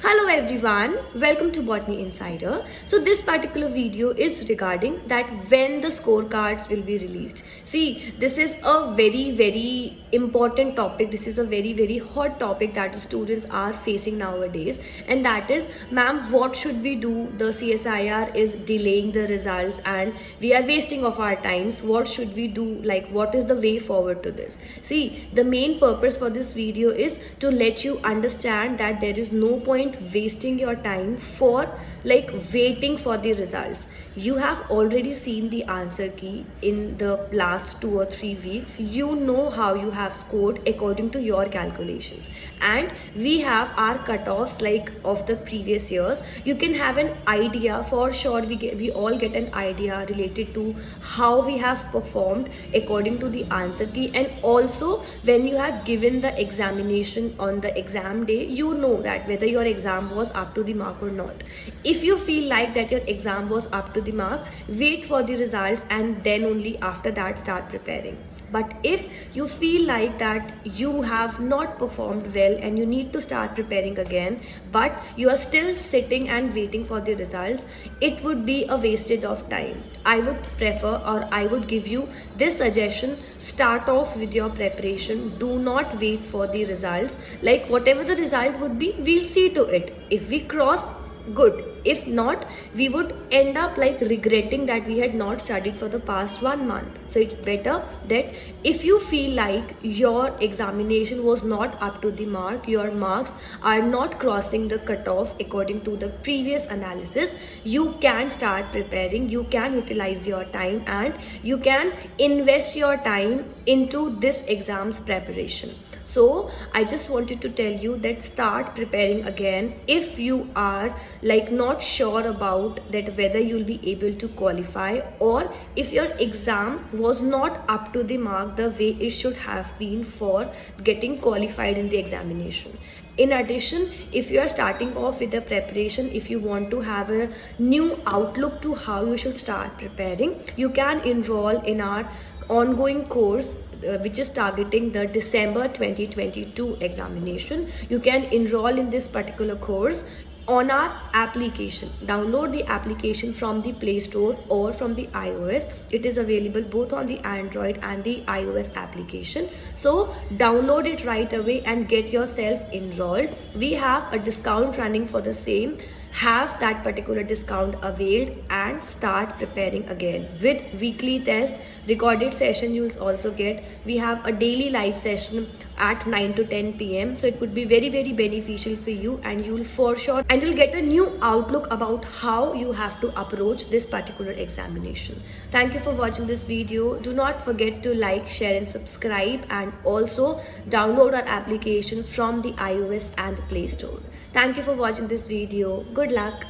Hello everyone, welcome to Botany Insider. So this particular video is regarding that when the scorecards will be released. See, this is a very important topic. This is a very hot topic that the students are facing nowadays, and that is, ma'am, what should we do? The CSIR is delaying the results and we are wasting of our times. What should we do? Like, what is the way forward to this? See, the main purpose for this video is to let you understand that there is no point wasting your time for waiting for the results. You have already seen the answer key in the last 2 or 3 weeks. You know how you have scored according to your calculations, and we have our cutoffs like of the previous years. You can have an idea for sure. We all get an idea related to how we have performed according to the answer key, and also when you have given the examination on the exam day, you know that whether your exam was up to the mark or not. If you feel like that your exam was up to the mark, wait for the results and then only after that start preparing. But if you feel like that you have not performed well and you need to start preparing again, but you are still sitting and waiting for the results, it would be a wastage of time. I would prefer, or I would give you this suggestion: start off with your preparation. Do not wait for the results. Like, whatever the result would be, we'll see to it. If we cross, good. If not, we would end up regretting that we had not studied for the past 1 month. So it's better that if you feel like your examination was not up to the mark, your marks are not crossing the cutoff according to the previous analysis, you can start preparing. You can utilize your time and you can invest your time into this exam's preparation. So I just wanted to tell you that start preparing again. If you are not sure about that whether you'll be able to qualify, or if your exam was not up to the mark the way it should have been for getting qualified in the examination. In addition, if you are starting off with the preparation, if you want to have a new outlook to how you should start preparing, you can enroll in our ongoing course which is targeting the December 2022 examination. You can enroll in this particular course on our application. Download the application from the Play Store or from the iOS. It is available both on the Android and the iOS application. So download it right away and get yourself enrolled. We have a discount running for the same. Have that particular discount availed and start preparing again with weekly test. Recorded session you'll also get. We have a daily live session at 9 to 10 p.m. so it would be very beneficial for you, and you'll for sure and you'll get a new outlook about how you have to approach this particular examination. Thank you for watching this video. Do not forget to like, share and subscribe, and also download our application from the iOS and the Play Store. Thank you for watching this video. Good luck.